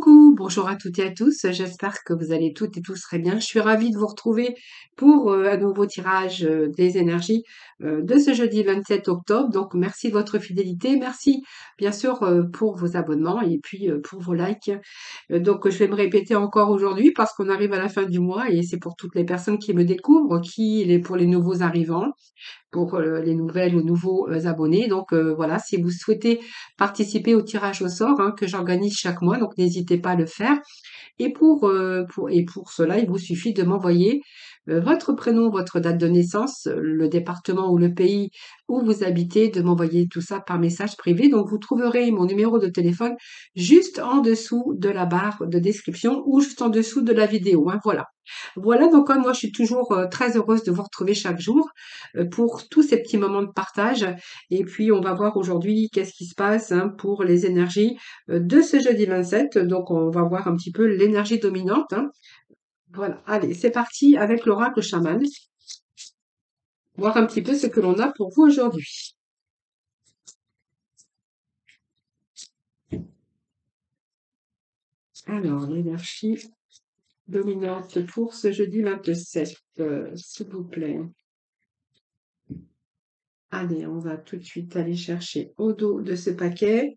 Coucou, bonjour à toutes et à tous. J'espère que vous allez toutes et tous très bien. Je suis ravie de vous retrouver pour un nouveau tirage des énergies de ce jeudi 27 octobre. Donc, merci de votre fidélité. Merci, bien sûr, pour vos abonnements et puis pour vos likes. Donc, je vais me répéter encore aujourd'hui parce qu'on arrive à la fin du mois et c'est pour toutes les personnes qui me découvrent, pour les nouveaux arrivants, pour les nouvelles ou nouveaux abonnés. Donc voilà, si vous souhaitez participer au tirage au sort que j'organise chaque mois, donc n'hésitez pas à le faire. Et pour cela, il vous suffit de m'envoyer votre prénom, votre date de naissance, le département ou le pays où vous habitez, de m'envoyer tout ça par message privé. Donc vous trouverez mon numéro de téléphone juste en dessous de la barre de description ou juste en dessous de la vidéo. Voilà. Voilà, donc moi je suis toujours très heureuse de vous retrouver chaque jour pour tous ces petits moments de partage. Et puis on va voir aujourd'hui qu'est-ce qui se passe pour les énergies de ce jeudi 27. Donc on va voir un petit peu l'énergie dominante. Voilà, allez, c'est parti avec l'oracle chaman. Voir un petit peu ce que l'on a pour vous aujourd'hui. Alors, l'énergie dominante pour ce jeudi 27, s'il vous plaît. Allez, on va tout de suite aller chercher au dos de ce paquet,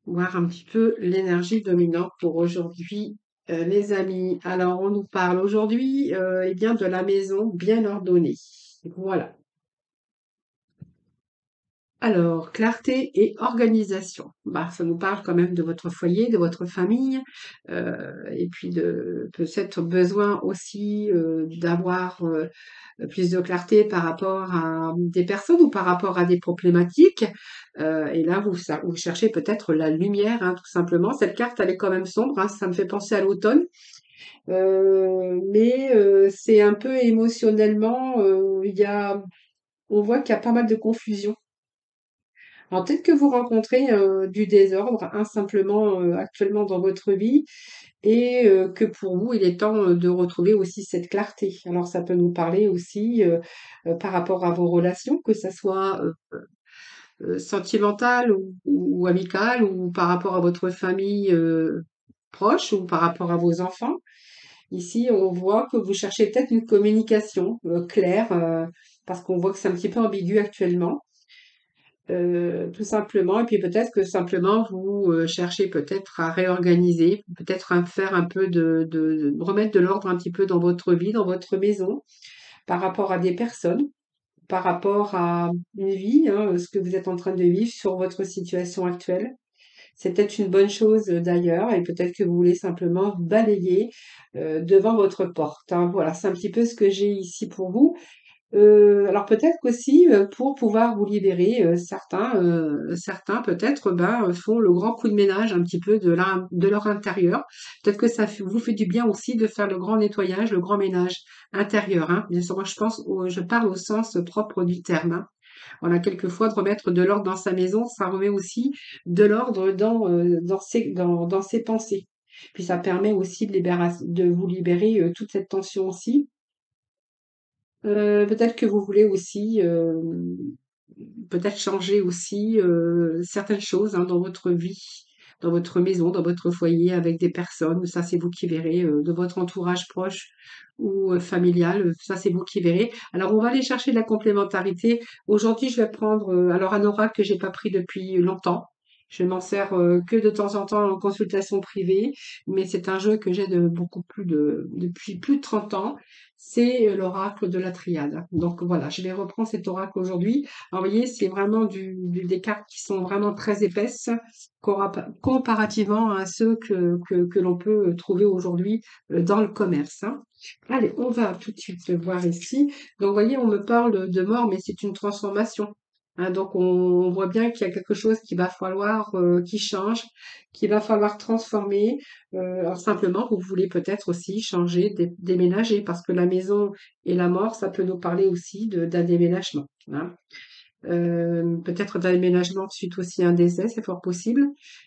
voir un petit peu l'énergie dominante pour aujourd'hui, les amis. Alors, on nous parle aujourd'hui, eh bien, de la maison bien ordonnée. Voilà. Alors, clarté et organisation. Bah, ça nous parle quand même de votre foyer, de votre famille, et puis de peut-être besoin aussi d'avoir plus de clarté par rapport à des personnes ou par rapport à des problématiques. Et là, vous cherchez peut-être la lumière, tout simplement. Cette carte, elle est quand même sombre, ça me fait penser à l'automne. Mais c'est un peu émotionnellement, on voit qu'il y a pas mal de confusion. Alors peut-être que vous rencontrez du désordre simplement actuellement dans votre vie et que pour vous, il est temps de retrouver aussi cette clarté. Alors ça peut nous parler aussi par rapport à vos relations, que ça soit sentimentale ou amicale ou par rapport à votre famille proche ou par rapport à vos enfants. Ici, on voit que vous cherchez peut-être une communication claire parce qu'on voit que c'est un petit peu ambigu actuellement. Tout simplement et puis peut-être que simplement vous, cherchez peut-être à réorganiser, peut-être à faire un peu de remettre de l'ordre un petit peu dans votre vie, dans votre maison, par rapport à des personnes, par rapport à une vie, ce que vous êtes en train de vivre sur votre situation actuelle. C'est peut-être une bonne chose, d'ailleurs et peut-être que vous voulez simplement balayer, devant votre porte, Voilà, c'est un petit peu ce que j'ai ici pour vous. Alors peut-être qu'aussi, pour pouvoir vous libérer, certains peut-être, font le grand coup de ménage un petit peu de leur intérieur. Peut-être que vous fait du bien aussi de faire le grand nettoyage, le grand ménage intérieur, Bien sûr, moi je parle au sens propre du terme. Voilà, quelquefois de remettre de l'ordre dans sa maison, ça remet aussi de l'ordre dans ses pensées. Puis ça permet aussi de vous libérer, toute cette tension aussi. Peut-être que vous voulez aussi, peut-être changer aussi, certaines choses, dans votre vie, dans votre maison, dans votre foyer avec des personnes. Ça, c'est vous qui verrez, de votre entourage proche ou, familial, ça, c'est vous qui verrez. Alors, on va aller chercher de la complémentarité. Aujourd'hui, je vais prendre, alors un oracle que j'ai pas pris depuis longtemps. Je m'en sers, que de temps en temps en consultation privée, mais c'est un jeu que j'ai depuis plus de 30 ans. C'est l'oracle de la triade. Donc voilà, je vais reprendre cet oracle aujourd'hui. Alors vous voyez, c'est vraiment des cartes qui sont vraiment très épaisses comparativement à ceux que l'on peut trouver aujourd'hui dans le commerce. Allez, on va tout de suite le voir ici. Donc vous voyez, on me parle de mort, mais c'est une transformation. Donc on voit bien qu'il y a quelque chose qui va falloir qui change, qu'il va falloir transformer. Alors simplement, vous voulez peut-être aussi changer, déménager, parce que la maison et la mort, ça peut nous parler aussi d'un déménagement. Peut-être d'un déménagement suite aussi à un décès, c'est fort possible.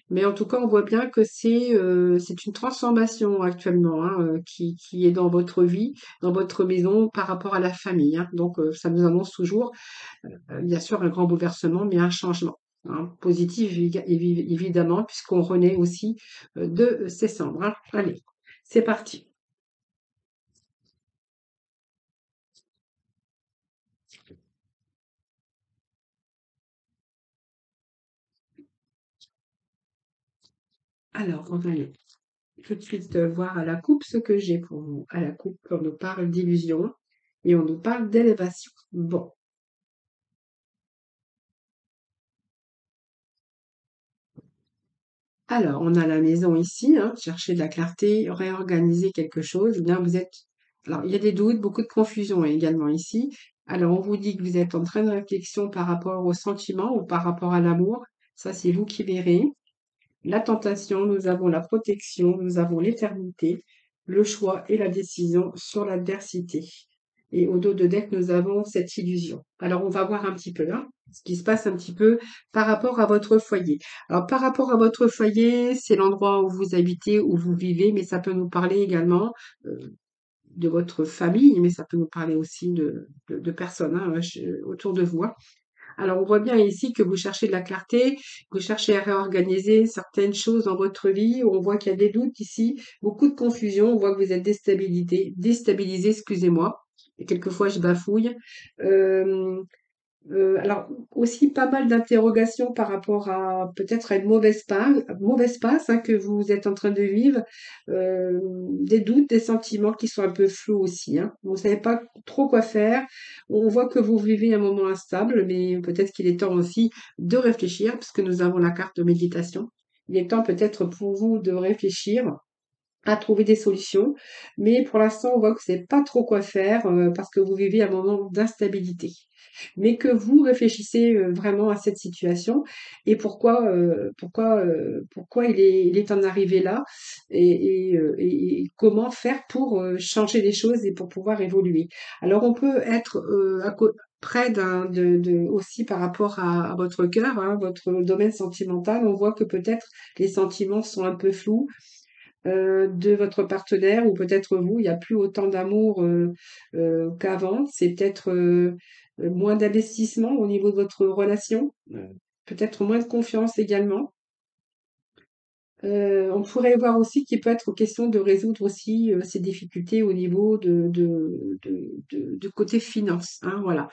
Mais en tout cas, on voit bien que c'est une transformation actuellement qui est dans votre vie, dans votre maison par rapport à la famille. Donc, ça nous annonce toujours, bien sûr, un grand bouleversement, mais un changement. hein, positive évidemment, puisqu'on renaît aussi de ses cendres, hein. Allez, c'est parti. Alors, on va aller tout de suite voir à la coupe ce que j'ai pour vous. À la coupe, on nous parle d'illusion et on nous parle d'élévation. Bon, alors on a la maison ici, hein, chercher de la clarté, réorganiser quelque chose. Eh bien, vous êtes. Alors, il y a des doutes, beaucoup de confusion également ici. Alors, on vous dit que vous êtes en train de réflexion par rapport au sentiment ou par rapport à l'amour. Ça, c'est vous qui verrez. La tentation, nous avons la protection, nous avons l'éternité, le choix et la décision sur l'adversité. Et au dos de deck, nous avons cette illusion. Alors, on va voir un petit peu là, ce qui se passe un petit peu par rapport à votre foyer. Alors, par rapport à votre foyer, c'est l'endroit où vous habitez, où vous vivez, mais ça peut nous parler également de votre famille, mais ça peut nous parler aussi de personnes hein, autour de vous, hein. Alors, on voit bien ici que vous cherchez de la clarté, que vous cherchez à réorganiser certaines choses dans votre vie. On voit qu'il y a des doutes ici, beaucoup de confusion. On voit que vous êtes déstabilisé, excusez-moi. Et quelquefois, je bafouille. Euh, alors aussi pas mal d'interrogations par rapport à peut-être à une mauvaise passe hein, que vous êtes en train de vivre, des doutes, des sentiments qui sont un peu flous aussi, hein. Vous ne savez pas trop quoi faire. On voit que vous vivez un moment instable, mais peut-être qu'il est temps aussi de réfléchir, puisque nous avons la carte de méditation. Il est temps peut-être pour vous de réfléchir à trouver des solutions, mais pour l'instant, on voit que vous savez pas trop quoi faire parce que vous vivez un moment d'instabilité. Mais que vous réfléchissez vraiment à cette situation et pourquoi il est en arrivé là et comment faire pour changer les choses et pour pouvoir évoluer. Alors, on peut être près aussi par rapport à votre cœur, hein, votre domaine sentimental. On voit que peut-être les sentiments sont un peu flous de votre partenaire ou peut-être vous, il y a plus autant d'amour qu'avant. C'est peut-être moins d'investissement au niveau de votre relation, peut-être moins de confiance également. On pourrait voir aussi qu'il peut être question de résoudre aussi ces difficultés au niveau de côté finance, hein, voilà.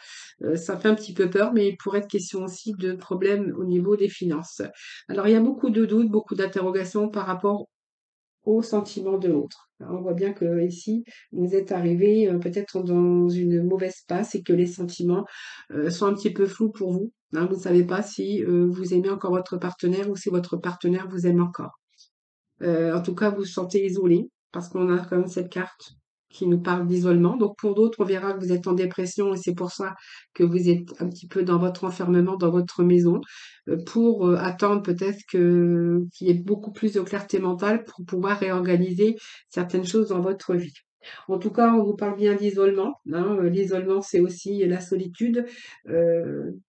Ça fait un petit peu peur, mais il pourrait être question aussi de problèmes au niveau des finances. Alors, il y a beaucoup de doutes, beaucoup d'interrogations par rapport au sentiment de l'autre. On voit bien que ici, vous êtes arrivé peut-être dans une mauvaise passe et que les sentiments sont un petit peu flous pour vous, hein. Vous ne savez pas si vous aimez encore votre partenaire ou si votre partenaire vous aime encore. En tout cas, vous vous sentez isolé parce qu'on a quand même cette carte qui nous parle d'isolement. Donc pour d'autres, on verra que vous êtes en dépression et c'est pour ça que vous êtes un petit peu dans votre enfermement, dans votre maison, pour attendre peut-être qu'il y ait beaucoup plus de clarté mentale pour pouvoir réorganiser certaines choses dans votre vie. En tout cas, on vous parle bien d'isolement, hein. L'isolement, c'est aussi la solitude.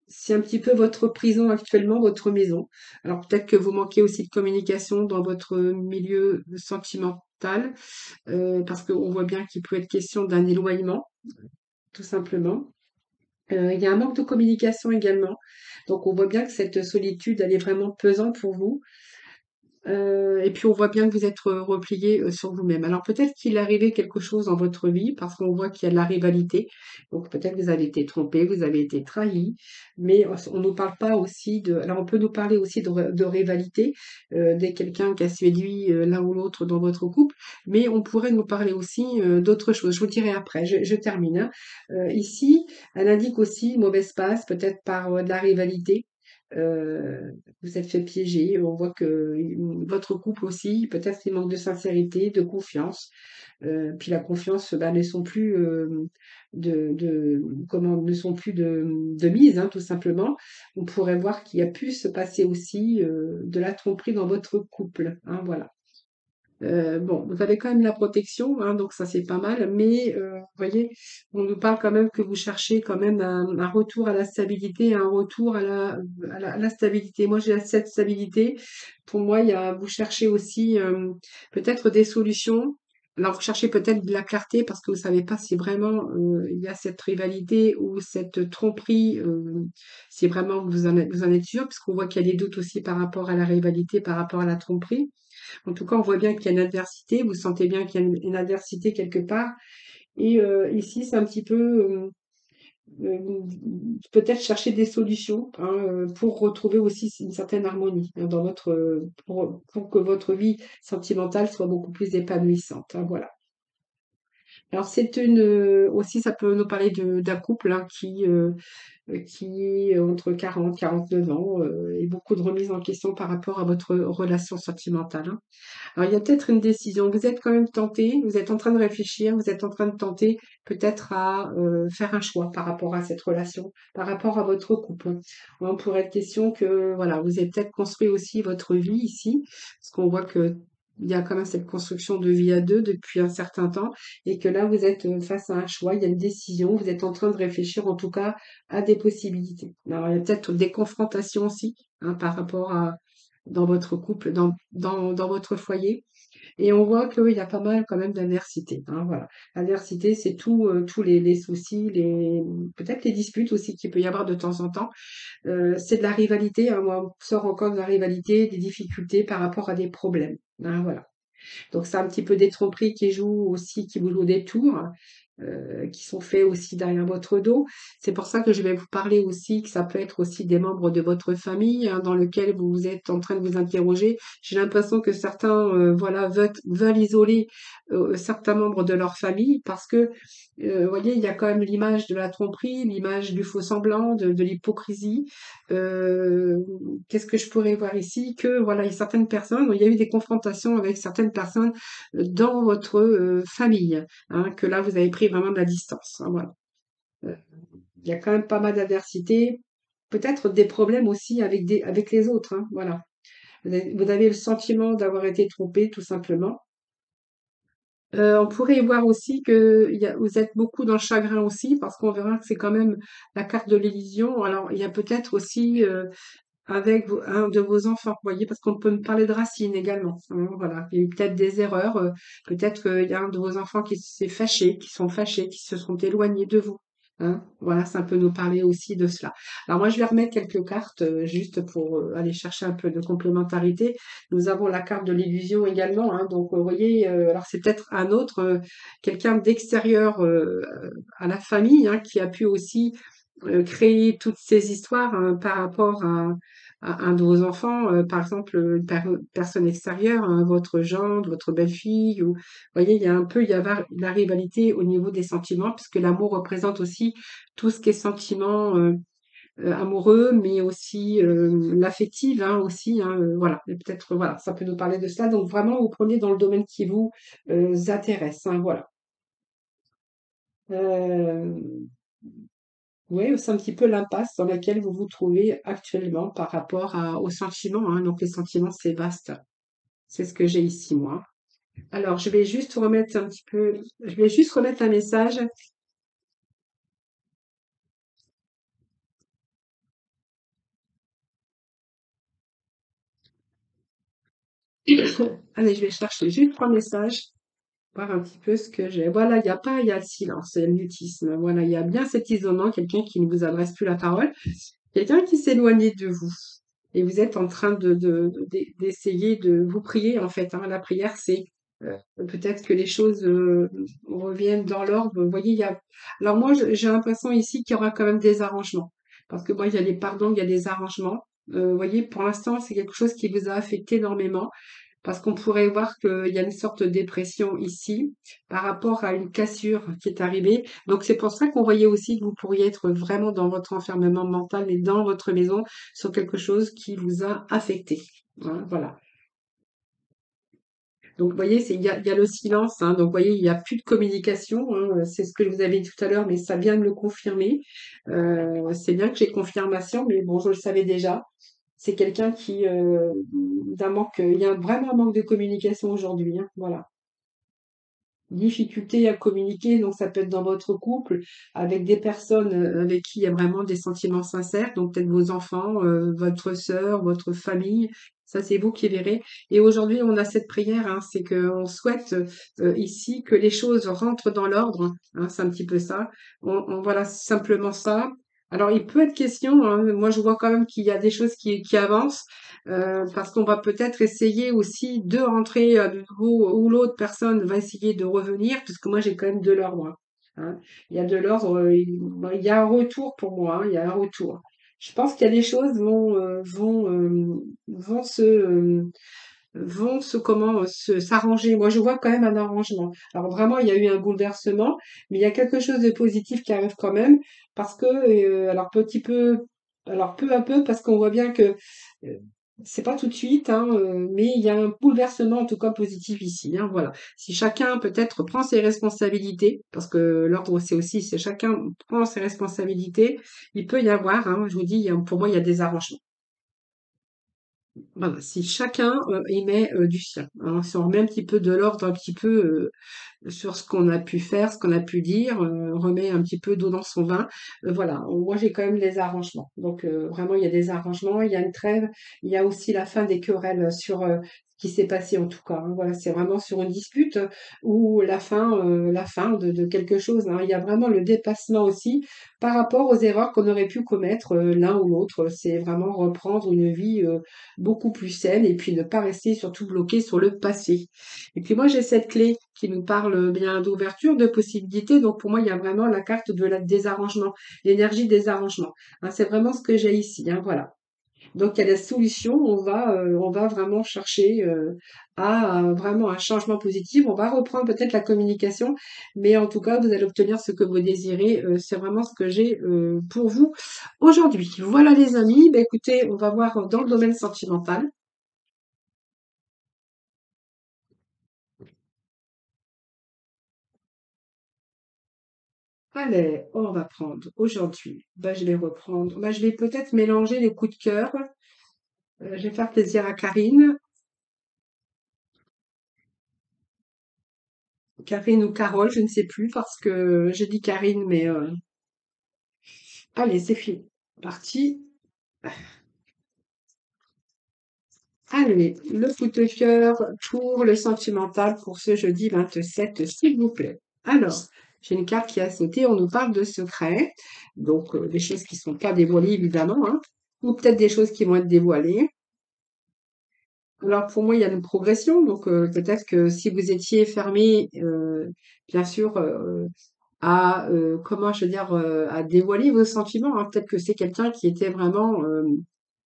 C'est un petit peu votre prison actuellement, votre maison. Alors peut-être que vous manquez aussi de communication dans votre milieu sentimental, parce qu'on voit bien qu'il peut être question d'un éloignement, tout simplement. Il y a un manque de communication également. Donc on voit bien que cette solitude, elle est vraiment pesante pour vous. Et puis on voit bien que vous êtes replié sur vous-même. Alors peut-être qu'il est arrivé quelque chose dans votre vie parce qu'on voit qu'il y a de la rivalité. Donc peut-être que vous avez été trompé, vous avez été trahi, mais on nous parle pas aussi de. Alors on peut nous parler aussi de rivalité dès quelqu'un qui a séduit l'un ou l'autre dans votre couple, mais on pourrait nous parler aussi d'autres choses. Je vous dirai après. Je termine, hein. Ici, elle indique aussi une mauvaise passe, peut-être par de la rivalité. Euh, vous êtes fait piéger. On voit que votre couple aussi, peut-être il manque de sincérité, de confiance. Puis la confiance, bah, ne sont plus ne sont plus de mise, hein, tout simplement. On pourrait voir qu'il y a pu se passer aussi de la tromperie dans votre couple, hein, voilà. Bon, vous avez quand même la protection, hein, donc ça c'est pas mal, mais vous voyez, on nous parle quand même que vous cherchez quand même un retour à la stabilité, un retour à la stabilité. Moi j'ai cette stabilité. Pour moi, vous cherchez aussi peut-être des solutions Alors vous cherchez peut-être de la clarté parce que vous savez pas si vraiment, il y a cette rivalité ou cette tromperie, si vraiment vous en êtes sûr, puisqu'on voit qu'il y a des doutes aussi par rapport à la rivalité, par rapport à la tromperie. En tout cas, on voit bien qu'il y a une adversité, vous sentez bien qu'il y a une adversité quelque part et ici, c'est un petit peu, peut-être chercher des solutions, hein, pour retrouver aussi une certaine harmonie, hein, dans votre, pour que votre vie sentimentale soit beaucoup plus épanouissante, hein, voilà. Alors c'est une, aussi ça peut nous parler d'un couple, hein, qui est entre 40-49 ans, et beaucoup de remises en question par rapport à votre relation sentimentale, hein. Alors, il y a peut-être une décision. Vous êtes quand même tenté, vous êtes en train de réfléchir, vous êtes en train de tenter peut-être à faire un choix par rapport à cette relation, par rapport à votre couple. On pourrait être question que, voilà, vous avez peut-être construit aussi votre vie ici, parce qu'on voit que il y a quand même cette construction de vie à deux depuis un certain temps, et que là, vous êtes face à un choix, il y a une décision, vous êtes en train de réfléchir en tout cas à des possibilités. Alors, il y a peut-être des confrontations aussi, hein, par rapport à dans votre couple, dans votre foyer. Et on voit qu'il y a pas mal quand même d'adversité, hein, voilà. L'adversité, c'est tous les soucis, peut-être les disputes aussi qu'il peut y avoir de temps en temps. C'est de la rivalité, hein, moi, on sort encore de la rivalité, des difficultés par rapport à des problèmes, hein, voilà. Donc c'est un petit peu des tromperies qui jouent aussi, qui vous jouent des tours, qui sont faits aussi derrière votre dos. C'est pour ça que je vais vous parler aussi que ça peut être aussi des membres de votre famille, hein, dans lequel vous êtes en train de vous interroger. J'ai l'impression que certains, voilà, veulent isoler certains membres de leur famille parce que, vous voyez, il y a quand même l'image de la tromperie, l'image du faux semblant, de l'hypocrisie. Euh, Qu'est-ce que je pourrais voir ici? Que voilà, il y a certaines personnes, il y a eu des confrontations avec certaines personnes dans votre famille, hein, que là vous avez pris vraiment de la distance, hein, voilà. Euh, Il y a quand même pas mal d'adversité, peut-être des problèmes aussi avec les autres, hein, voilà. Vous avez le sentiment d'avoir été trompé, tout simplement. On pourrait y voir aussi que vous êtes beaucoup dans le chagrin aussi, parce qu'on verra que c'est quand même la carte de l'illusion. Alors, il y a peut-être aussi avec un de vos enfants, vous voyez, parce qu'on peut me parler de racines également, hein, voilà. Il y a eu peut-être des erreurs, peut-être qu'il y a un de vos enfants qui s'est fâché, qui sont fâchés, qui se sont éloignés de vous, hein. Voilà, ça peut nous parler aussi de cela. Alors moi, je vais remettre quelques cartes, juste pour aller chercher un peu de complémentarité. Nous avons la carte de l'illusion également, hein, donc vous voyez, alors c'est peut-être un autre, quelqu'un d'extérieur à la famille, hein, qui a pu aussi créer toutes ces histoires, hein, par rapport à un de vos enfants, par exemple, une personne extérieure, hein, votre gendre, votre belle-fille, ou, vous voyez, il y a la rivalité au niveau des sentiments, puisque l'amour représente aussi tout ce qui est sentiment amoureux, mais aussi l'affective, hein, aussi, hein, voilà. Et peut-être, voilà, ça peut nous parler de cela. Donc vraiment, vous prenez dans le domaine qui vous intéresse, hein, voilà. Euh, Oui, c'est un petit peu l'impasse dans laquelle vous vous trouvez actuellement par rapport aux sentiments, hein. Donc les sentiments, c'est vaste. C'est ce que j'ai ici, moi. Alors, je vais juste remettre un message. Allez, je vais chercher juste un message, voir un petit peu ce que j'ai. Voilà, il y a le silence, il y a le mutisme. Voilà, il y a bien cet isolement, quelqu'un qui ne vous adresse plus la parole, quelqu'un qui s'est éloigné de vous. Et vous êtes en train d'essayer de vous prier, en fait, hein. La prière, c'est peut-être que les choses reviennent dans l'ordre. Vous voyez, alors moi, j'ai l'impression ici qu'il y aura quand même des arrangements. Parce que moi, il y a les pardons, il y a des arrangements. Vous voyez, pour l'instant, c'est quelque chose qui vous a affecté énormément. Parce qu'on pourrait voir qu'il y a une sorte de dépression ici par rapport à une cassure qui est arrivée. Donc c'est pour ça qu'on voyait aussi que vous pourriez être vraiment dans votre enfermement mental, mais dans votre maison, sur quelque chose qui vous a affecté, hein, voilà. Donc vous voyez, il y a le silence, hein, donc vous voyez, il n'y a plus de communication, hein, c'est ce que je vous avais dit tout à l'heure, mais ça vient de le confirmer. C'est bien que j'ai confirmation, mais bon, je le savais déjà. C'est quelqu'un qui d'un manque, il y a vraiment un manque de communication aujourd'hui, hein, voilà. Difficulté à communiquer, donc ça peut être dans votre couple, avec des personnes avec qui il y a vraiment des sentiments sincères, donc peut-être vos enfants, votre sœur, votre famille. Ça, c'est vous qui verrez. Et aujourd'hui, on a cette prière, hein, c'est qu'on souhaite ici que les choses rentrent dans l'ordre, hein, c'est un petit peu ça. Voilà, simplement ça. Alors, il peut être question, hein, moi je vois quand même qu'il y a des choses qui avancent, parce qu'on va peut-être essayer aussi de rentrer à nouveau, ou l'autre personne va essayer de revenir, puisque moi j'ai quand même de l'ordre, hein. Il y a de l'ordre, il y a un retour pour moi, hein, il y a un retour. Je pense qu'il y a des choses vont se comment s'arranger. Moi, je vois quand même un arrangement. Alors vraiment, il y a eu un bouleversement, mais il y a quelque chose de positif qui arrive quand même parce que alors alors peu à peu, parce qu'on voit bien que euh, c'est pas tout de suite, hein, mais il y a un bouleversement en tout cas positif ici, hein, voilà. Si chacun peut-être prend ses responsabilités, parce que l'ordre c'est aussi, si chacun prend ses responsabilités, il peut y avoir, hein, je vous dis, pour moi, il y a des arrangements. Voilà, si chacun y met du sien, hein, si on remet un petit peu de l'ordre, un petit peu sur ce qu'on a pu faire, ce qu'on a pu dire, on remet un petit peu d'eau dans son vin. Voilà, moi j'ai quand même des arrangements. Donc vraiment, il y a des arrangements, il y a une trêve, il y a aussi la fin des querelles sur ce qui s'est passé en tout cas, hein. Voilà, c'est vraiment sur une dispute ou la fin de quelque chose, hein. Il y a vraiment le dépassement aussi par rapport aux erreurs qu'on aurait pu commettre l'un ou l'autre. C'est vraiment reprendre une vie beaucoup plus saine et puis ne pas rester surtout bloqué sur le passé. Et puis moi, j'ai cette clé qui nous parle bien d'ouverture, de possibilités. Donc pour moi, il y a vraiment la carte de la désarrangement, l'énergie des arrangements, hein, c'est vraiment ce que j'ai ici, hein, voilà. Donc il y a la solution, on va vraiment chercher vraiment un changement positif. On va reprendre peut-être la communication, mais en tout cas, vous allez obtenir ce que vous désirez. C'est vraiment ce que j'ai pour vous aujourd'hui. Voilà les amis. Ben, écoutez, on va voir dans le domaine sentimental. Allez, on va prendre aujourd'hui. Ben, je vais reprendre. Ben, je vais peut-être mélanger les coups de cœur. Je vais faire plaisir à Karine. Karine ou Carole, je ne sais plus parce que j'ai dit Karine, mais allez, c'est fini. Parti. Allez, le coup de cœur pour le sentimental pour ce jeudi 27, s'il vous plaît. Alors, j'ai une carte qui a sauté. On nous parle de secrets. Donc, des choses qui ne sont pas dévoilées, évidemment, hein, ou peut-être des choses qui vont être dévoilées. Alors pour moi, il y a une progression, donc peut-être que si vous étiez fermé, bien sûr, à, comment je veux dire, à dévoiler vos sentiments, hein, peut-être que c'est quelqu'un qui était vraiment,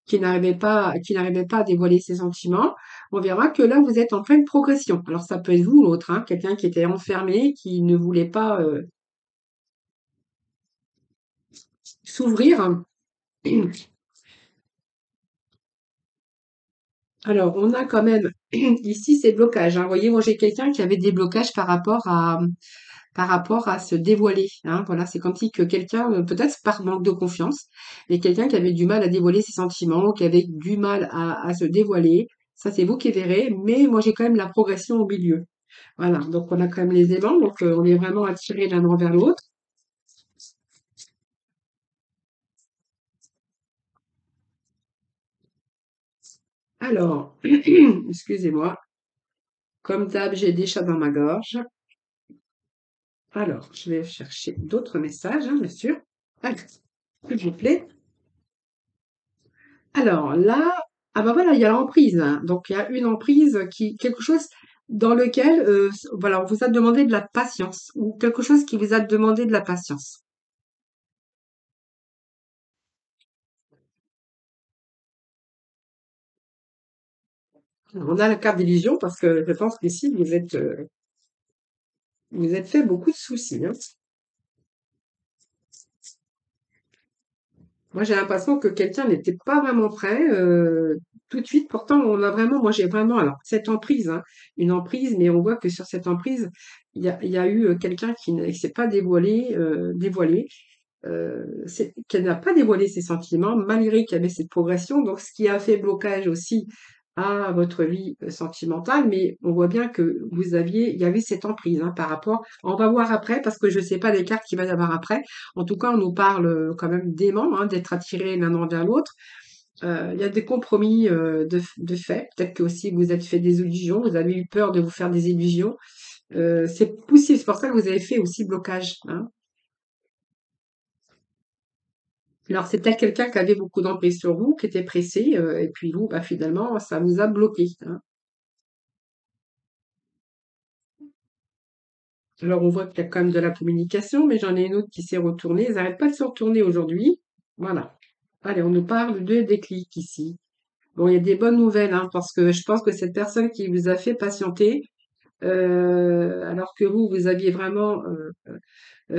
qui n'arrivait pas à dévoiler ses sentiments. On verra que là, vous êtes en pleine progression. Alors ça peut être vous ou l'autre, hein, quelqu'un qui était enfermé, qui ne voulait pas, s'ouvrir. Alors on a quand même ici ces blocages, hein. Vous voyez, moi j'ai quelqu'un qui avait des blocages par rapport à se dévoiler, hein. Voilà, c'est comme si que quelqu'un, peut-être par manque de confiance, mais quelqu'un qui avait du mal à dévoiler ses sentiments, qui avait du mal à se dévoiler. Ça, c'est vous qui verrez, mais moi, j'ai quand même la progression au milieu. Voilà, donc on a quand même les aimants, donc on est vraiment attirés l'un envers l'autre. Alors, excusez-moi, comme d'hab, j'ai des chats dans ma gorge. Alors, je vais chercher d'autres messages, hein, bien sûr. Allez, s'il vous plaît. Alors là, ah bah voilà, il y a l'emprise, hein. Donc il y a une emprise qui, quelque chose dans lequel, voilà, on vous a demandé de la patience ou quelque chose qui vous a demandé de la patience. On a la carte d'illusion parce que je pense qu'ici vous êtes fait beaucoup de soucis, hein. Moi, j'ai l'impression que quelqu'un n'était pas vraiment prêt tout de suite. Pourtant, moi, j'ai vraiment, alors cette emprise, hein, une emprise, mais on voit que sur cette emprise, il y a eu quelqu'un qui ne s'est pas dévoilé. Qu'elle n'a pas dévoilé ses sentiments malgré qu'il y avait cette progression. Donc, ce qui a fait blocage aussi à votre vie sentimentale, mais on voit bien que il y avait cette emprise, hein, par rapport. On va voir après parce que je ne sais pas les cartes qu'il va y avoir après. En tout cas, on nous parle quand même d'aimant, hein, d'être attirés l'un envers l'autre. Il y a des compromis de fait. Peut-être que aussi vous êtes fait des illusions, vous avez eu peur de vous faire des illusions. C'est possible, c'est pour ça que vous avez fait aussi blocage, hein. Alors c'est peut-être quelqu'un qui avait beaucoup d'emprise sur vous, qui était pressé, et puis vous, bah, finalement, ça vous a bloqué, hein. Alors on voit qu'il y a quand même de la communication, mais j'en ai une autre qui s'est retournée. Ils n'arrêtent pas de se retourner aujourd'hui. Voilà. Allez, on nous parle de déclic ici. Bon, il y a des bonnes nouvelles, hein, parce que je pense que cette personne qui vous a fait patienter, alors que vous, vous aviez vraiment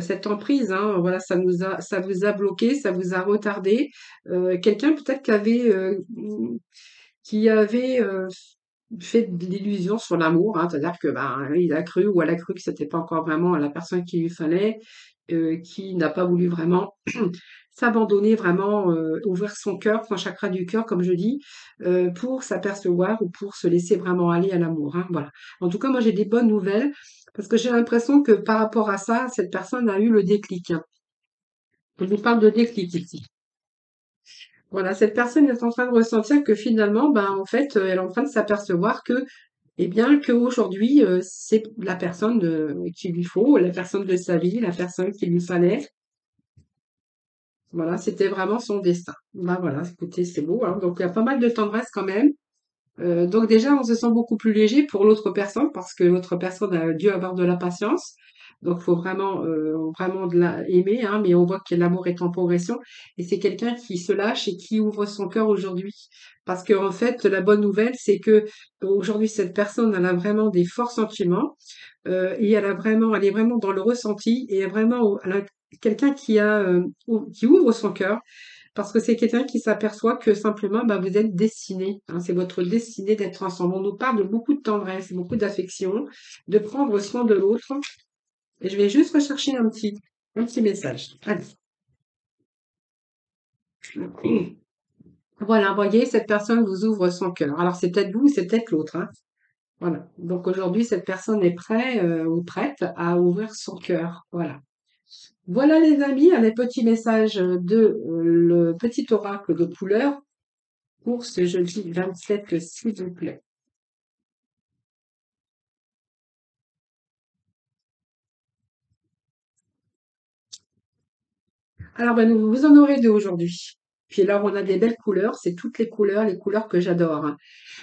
cette emprise, hein, voilà, ça vous a bloqué, ça vous a retardé. Quelqu'un peut-être qui avait fait de l'illusion sur l'amour, hein, c'est-à-dire que ben, il a cru ou elle a cru que c'était pas encore vraiment la personne qu'il lui fallait, qui n'a pas voulu vraiment s'abandonner, vraiment ouvrir son cœur, son chakra du cœur, comme je dis, pour s'apercevoir ou pour se laisser vraiment aller à l'amour, hein, voilà. En tout cas, moi j'ai des bonnes nouvelles parce que j'ai l'impression que par rapport à ça, cette personne a eu le déclic, hein. On nous parle de déclic ici. Voilà, cette personne est en train de ressentir que finalement, ben, en fait, elle est en train de s'apercevoir que, eh bien, qu'aujourd'hui, c'est la personne qu'il lui faut, la personne de sa vie, la personne qu'il lui fallait. Voilà, c'était vraiment son destin. Ben voilà, écoutez, c'est beau, hein. Donc, il y a pas mal de tendresse quand même. Donc déjà, on se sent beaucoup plus léger pour l'autre personne parce que l'autre personne a dû avoir de la patience. Donc, faut vraiment aimer, hein, mais on voit que l'amour est en progression et c'est quelqu'un qui se lâche et qui ouvre son cœur aujourd'hui. Parce que en fait, la bonne nouvelle, c'est que aujourd'hui, cette personne, elle a vraiment des forts sentiments et elle est vraiment dans le ressenti et elle a quelqu'un qui ouvre son cœur parce que c'est quelqu'un qui s'aperçoit que simplement, bah, vous êtes destiné, hein, c'est votre destinée d'être ensemble. On nous parle de beaucoup de tendresse, beaucoup d'affection, de prendre soin de l'autre. Et je vais juste rechercher un petit message. Allez. Voilà, vous voyez, cette personne vous ouvre son cœur. Alors c'est peut-être vous, c'est peut-être l'autre, hein. Voilà. Donc aujourd'hui, cette personne est prête ou prête à ouvrir son cœur. Voilà. Voilà les amis, les petits messages de le petit oracle de couleur pour ce jeudi 27, s'il vous plaît. Alors, ben, vous en aurez deux aujourd'hui. Puis là, on a des belles couleurs, c'est toutes les couleurs que j'adore, hein.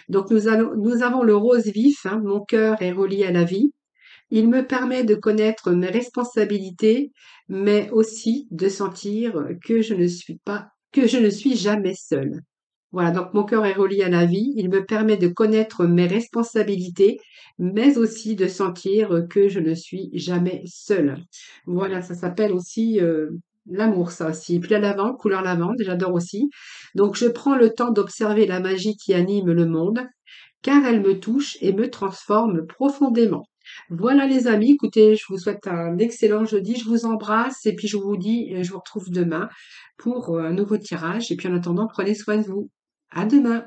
Donc, nous avons le rose vif, hein, mon cœur est relié à la vie. Il me permet de connaître mes responsabilités, mais aussi de sentir que je ne suis jamais seule. Voilà, donc mon cœur est relié à la vie. Il me permet de connaître mes responsabilités, mais aussi de sentir que je ne suis jamais seule. Voilà, ça s'appelle aussi l'amour, ça aussi. Puis la lavande, couleur lavande, j'adore aussi. Donc je prends le temps d'observer la magie qui anime le monde, car elle me touche et me transforme profondément. Voilà les amis, écoutez, je vous souhaite un excellent jeudi, je vous embrasse et puis je vous dis, je vous retrouve demain pour un nouveau tirage. Et puis en attendant, prenez soin de vous. À demain.